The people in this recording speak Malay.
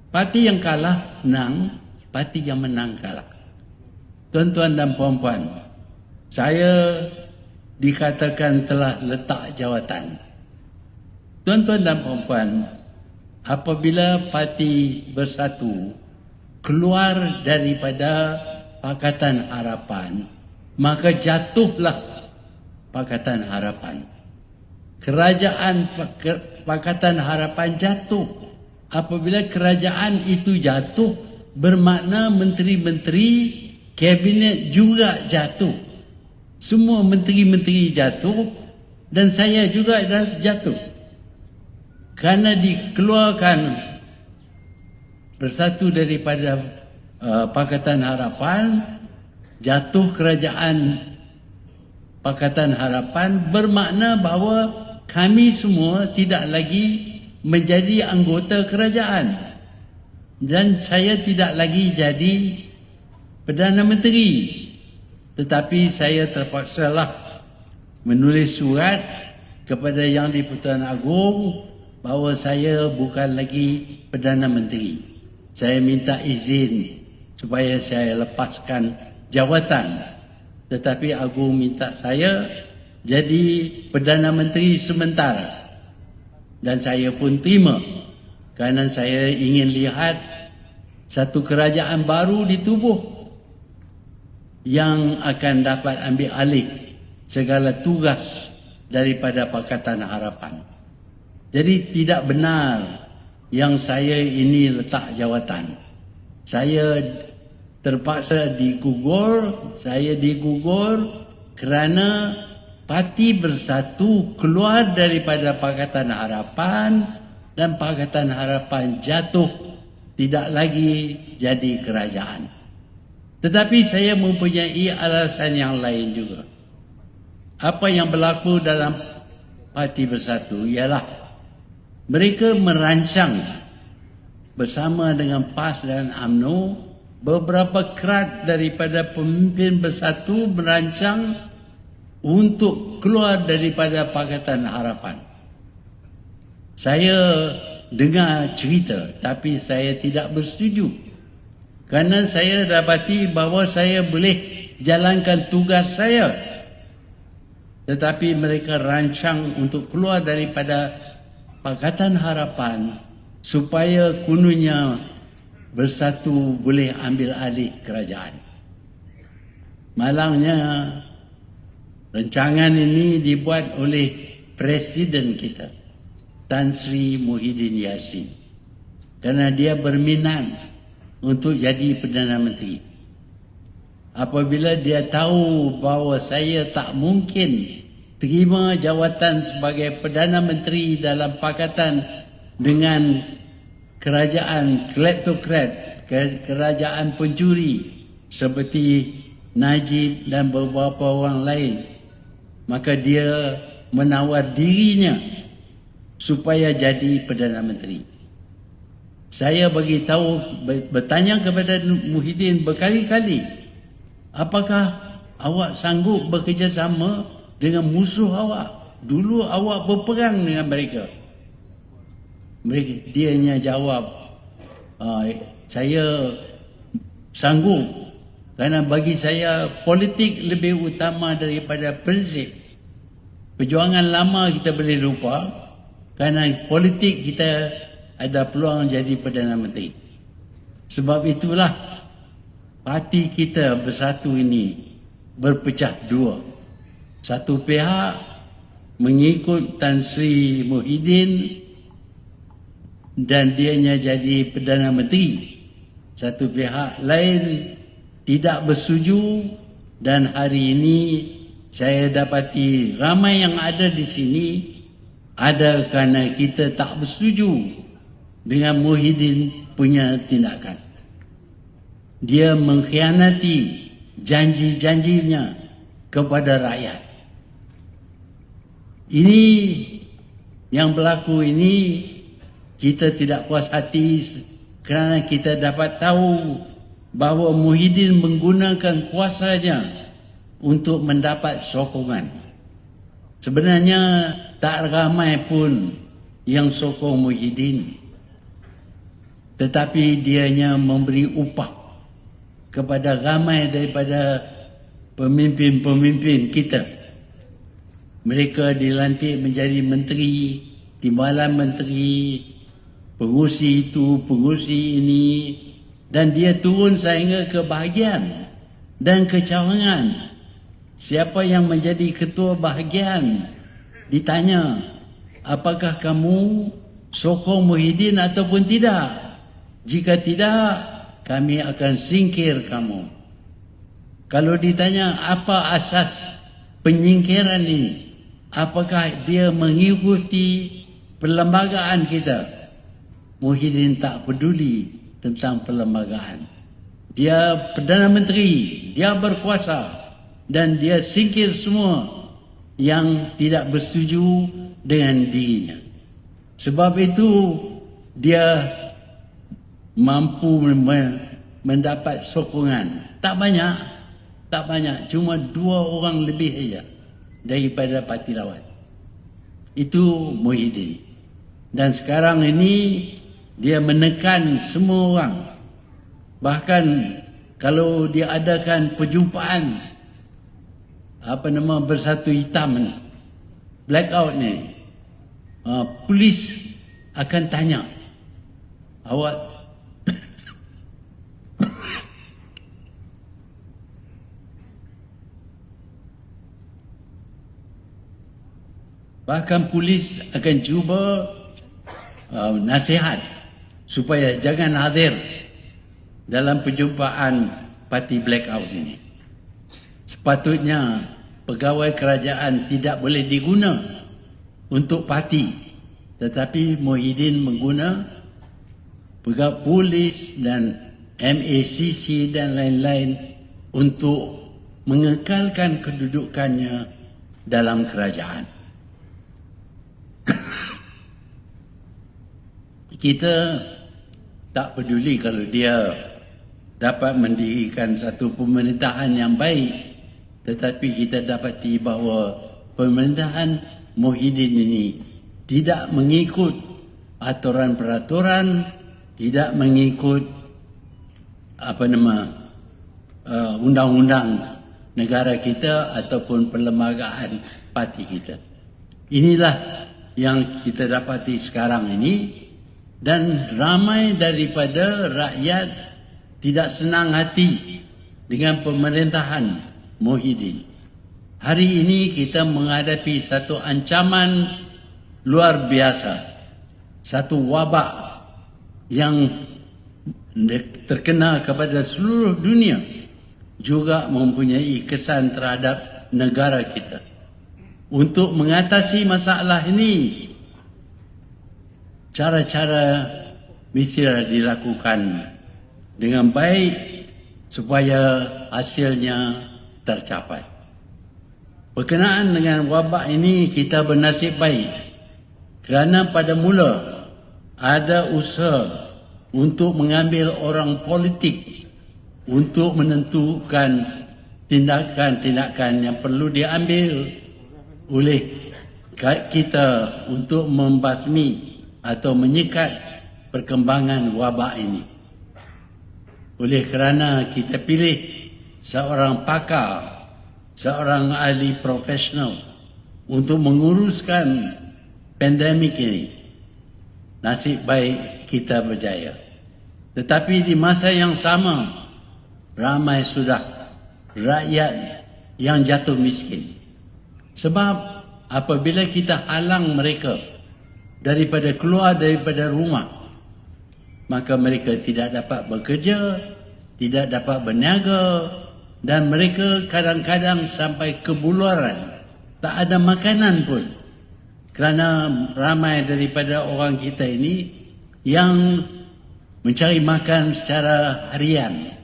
Parti yang kalah menang, parti yang menang kalah. Tuan-tuan dan puan-puan, saya dikatakan telah letak jawatan. Tuan-tuan dan puan-puan, apabila Parti Bersatu keluar daripada Pakatan Harapan, maka jatuhlah Pakatan Harapan. Kerajaan Pakatan Harapan jatuh. Apabila kerajaan itu jatuh, bermakna menteri-menteri kabinet juga jatuh. Semua menteri-menteri jatuh dan saya juga dah jatuh. Kerana dikeluarkan Bersatu daripada Pakatan Harapan, jatuh kerajaan Pakatan Harapan, bermakna bahawa kami semua tidak lagi menjadi anggota kerajaan dan saya tidak lagi jadi Perdana Menteri. Tetapi saya terpaksalah menulis surat kepada Yang di-Pertuan Agong bahawa saya bukan lagi Perdana Menteri. Saya minta izin supaya saya lepaskan jawatan. Tetapi Agong minta saya jadi Perdana Menteri sementara. Dan saya pun terima kerana saya ingin lihat satu kerajaan baru ditubuh yang akan dapat ambil alih segala tugas daripada Pakatan Harapan. Jadi tidak benar yang saya ini letak jawatan. Saya terpaksa digugur, kerana Parti Bersatu keluar daripada Pakatan Harapan dan Pakatan Harapan jatuh, tidak lagi jadi kerajaan. Tetapi saya mempunyai alasan yang lain juga. Apa yang berlaku dalam Parti Bersatu ialah mereka merancang bersama dengan PAS dan UMNO, beberapa kerat daripada pemimpin Bersatu merancang untuk keluar daripada Pakatan Harapan. Saya dengar cerita, tapi saya tidak bersetuju. Kerana saya dapati bahawa saya boleh jalankan tugas saya. Tetapi mereka rancang untuk keluar daripada Pakatan Harapan supaya kononnya Bersatu boleh ambil alih kerajaan. Malangnya rancangan ini dibuat oleh Presiden kita, Tan Sri Muhyiddin Yassin. Kerana dia berminat untuk jadi Perdana Menteri. Apabila dia tahu bahawa saya tak mungkin terima jawatan sebagai Perdana Menteri dalam pakatan dengan kerajaan kleptokrat, kerajaan pencuri seperti Najib dan beberapa orang lain, maka dia menawar dirinya supaya jadi Perdana Menteri. Saya bertanya kepada Muhyiddin berkali-kali, apakah awak sanggup bekerjasama dengan musuh awak? Dulu awak berperang dengan mereka. Dia hanya jawab, saya sanggup, kerana bagi saya politik lebih utama daripada prinsip. Perjuangan lama kita boleh lupa, kerana politik kita ada peluang jadi Perdana Menteri. Sebab itulah parti kita Bersatu ini berpecah dua. Satu pihak mengikut Tan Sri Muhyiddin dan dianya jadi Perdana Menteri. Satu pihak lain tidak bersetuju, dan hari ini saya dapati ramai yang ada di sini ada kerana kita tak bersetuju dengan Muhyiddin punya tindakan. Dia mengkhianati janji-janjinya kepada rakyat. Ini yang berlaku ini, kita tidak puas hati kerana kita dapat tahu bahawa Muhyiddin menggunakan kuasanya untuk mendapat sokongan. Sebenarnya tak ramai pun yang sokong Muhyiddin. tetapi dianya memberi upah kepada ramai daripada pemimpin-pemimpin kita. Mereka dilantik menjadi menteri, timbalan menteri, pengurusi itu, pengurusi ini, dan dia turun sehingga ke bahagian dan kecawangan. Siapa yang menjadi ketua bahagian ditanya, apakah kamu sokong Muhyiddin ataupun tidak? Jika tidak, kami akan singkir kamu. Kalau ditanya apa asas penyingkiran ini, apakah dia mengikuti perlembagaan kita? Muhyiddin tak peduli tentang perlembagaan. Dia Perdana Menteri, dia berkuasa, dan dia singkir semua yang tidak bersetuju dengan dirinya. Sebab itu dia mampu mendapat sokongan. Tak banyak, cuma 2 orang lebih saja daripada parti lawan. Itu Muhyiddin. Dan sekarang ini dia menekan semua orang. Bahkan kalau dia adakan perjumpaan bersatu hitam ni, blackout ni, polis akan tanya, awak bahkan polis akan cuba nasihat supaya jangan hadir dalam perjumpaan parti blackout ini. Sepatutnya pegawai kerajaan tidak boleh diguna untuk parti, tetapi Muhyiddin mengguna pegawai polis dan MACC dan lain-lain untuk mengekalkan kedudukannya dalam kerajaan. Kita tak peduli kalau dia dapat mendirikan satu pemerintahan yang baik, tetapi kita dapati bahawa pemerintahan Muhyiddin ini tidak mengikut aturan-peraturan, tidak mengikut undang-undang negara kita ataupun perlembagaan parti kita. Inilah yang kita dapati sekarang ini, dan ramai daripada rakyat tidak senang hati dengan pemerintahan Muhyiddin. Hari ini kita menghadapi satu ancaman luar biasa, satu wabak yang terkena kepada seluruh dunia, juga mempunyai kesan terhadap negara kita. Untuk mengatasi masalah ini, cara-cara mesti dilakukan dengan baik supaya hasilnya tercapai. Berkenaan dengan wabak ini, kita bernasib baik kerana pada mula ada usaha untuk mengambil orang politik untuk menentukan tindakan-tindakan yang perlu diambil oleh kita untuk membasmi atau menyekat perkembangan wabak ini. Oleh kerana kita pilih seorang pakar, seorang ahli profesional untuk menguruskan pandemik ini, nasib baik kita berjaya. Tetapi di masa yang sama, ramai sudah rakyat yang jatuh miskin. Sebab apabila kita halang mereka daripada keluar daripada rumah, maka mereka tidak dapat bekerja, tidak dapat berniaga, dan mereka kadang-kadang sampai kebularan. Tak ada makanan pun. Kerana ramai daripada orang kita ini yang mencari makan secara harian.